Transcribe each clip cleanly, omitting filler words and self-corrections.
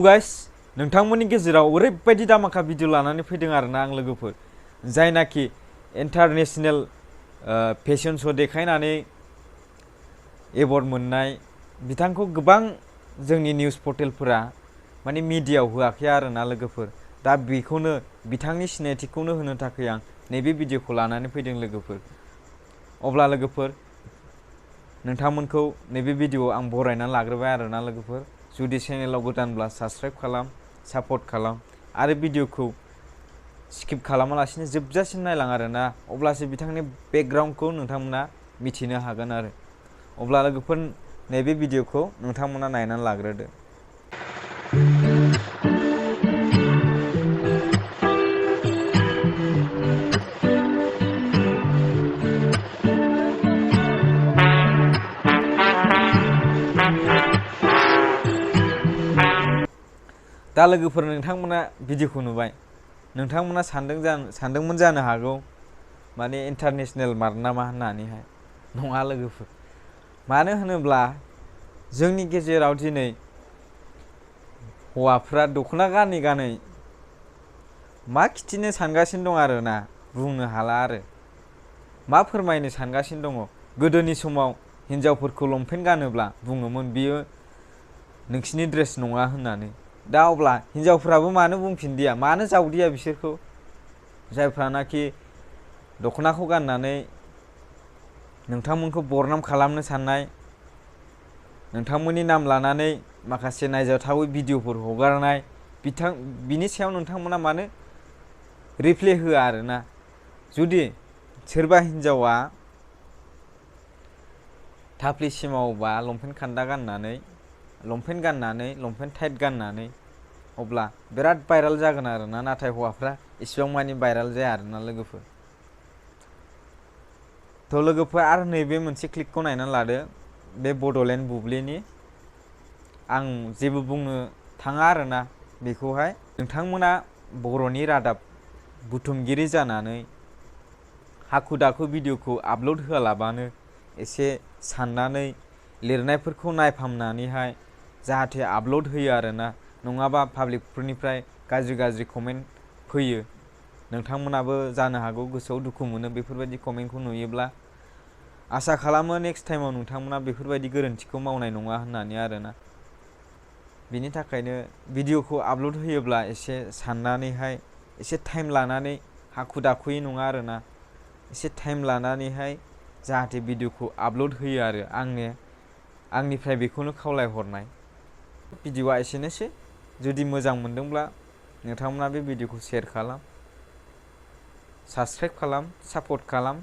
Guys नोंथांमोननि गेजेराव ओरैबायदि दामाखा भिडिअ लानानै फैदों आरोना आं लोगोफोर जायनाखि इन्टारनेशनेल फेशन शो देखायनानै एवार्ड मोननाय बिथांखौ गोबां जोंनि निउस पर्टेलफोरा माने मिडियायाव होआखै आरोना लोगोफोर दा बेखौनो बिथांनि सिनायथिखौनो होनो थाखाय आं नैबे भिडिअखौ लानानै फैदों लोगोफोर अब्ला लोगोफोर नोंथांमोनखौ नैबे भिडिअआव आं बरायना लाग्रोबाय आरोना लोगोफोर जुदि चेनेलाव गोदानब्ला साबस्क्राइब खालाम सापर्ट खालाम आरो भिडिअखौ स्किप खालामालासिनो जोबजासिम नायलां आरोना अब्लासो बिथांनि बेकग्राउन्डखौ नोंथांमोना मिथिनो हागोन आरो अब्ला लोगोफोर नैबे भिडिअखौ नोंथांमोना नायनानै लाग्रोदो। दा लोगोफोर नोंथांमोना भिडिअखौ नुबाय नोंथांमोना सानदोंमोन जानो हागौ माने इन्टारनेशनेल मार्क नामा होननानैहाय नङा लोगोफोर मानो होनोब्ला जोंनि गेजेराव दिनै हौवाफ्रा दख'ना गानै मा खिथिनो सानगासिनो दं आरोना बुंनो हाला आरो मा फोरमायनो सानगासिनो दङ गोदोनि समाव हिनजावफोरखौ लंपेन्ट गानोब्ला बुङोमोन बियो नोंसिनि ड्रेस नङा होननानै दा अब्ला हिनजावफ्राबो मानो बुंफिनदिया मानो जावदिया बिसोरखौ जायफ्रानाखि दख'नाखौ गाननानै नोंथांमोनखौ बरनाम खालामनो साननाय नोंथांमोननि नाम लानानै माखासे नायजाथावै भिडिअफोर हगारनाय बिनि सायाव नोंथांमोना मानो रिप्ले होआ आरोना जुदि सोरबा हिनजावा थाफ्लिसिमावबा लंपेन्ट खान्दा गाननानै लंपेन्ट टाइट गाननानै अब्ला बिराद भाइराल जागोन आरोना नाथाय हौवाफ्रा इसिबां मानि भाइराल जाया आरोना लोगोफोर थ' लोगोफोर आरो नैबे मोनसे क्लिपखौ नायनानै लादो बे बड'लेण्ड बुब्लिनि आं जेबो बुंनो थाङा आरोना बेखौहाय नोंथांमोना बर'नि रादाब बुथुमगिरि जानानै हाखु दाखु भिडिअखौ आपल'ड होआलाबानो एसे साननानै लिरनायफोरखौ नायफामनानैहाय जाहाथे आपल'ड होयो आरोना नङाबा पाब्लिकफोरनिफ्राय गाज्रि कमेन्ट फैयो नोंथांमोनाबो जानो हागौ गोसोआव दुखु मोनो बेफोरबायदि कमेन्टखौ नुयोब्ला आसा खालामो नेक्स्ट टाइमाव नोंथांमोना बेफोरबायदि गोरोन्थिखौ मावनाय नङा होननानै आरोना बिनि थाखायनो भिडिअखौ आपल'ड होयोब्ला एसे साननानैहाय एसे टाइम लानानै हाखु दाखुयै नङा आरोना एसे टाइम लानानैहाय जाहाथे भिडिअखौ आपल'ड होयो आरो आंनिफ्राय बेखौनो खावलायहरनाय भिडिअआ एसेनोसै जुदि मोजां मोनदोंब्ला नोंथांमोना बे भिडिअखौ शेयार खालाम साबस्क्राइब खालाम सापर्ट खालाम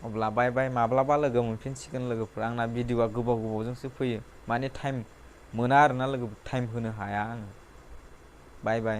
अब्ला बाय बाय माब्लाबा लोगो मोनफिनसिगोन लोगोफोर आंना भिडिअआ गोबावजोंसो फैयो माने टाइम मोना आरोना लोगोफोर टाइम होनो हाया आङो बाय बाय।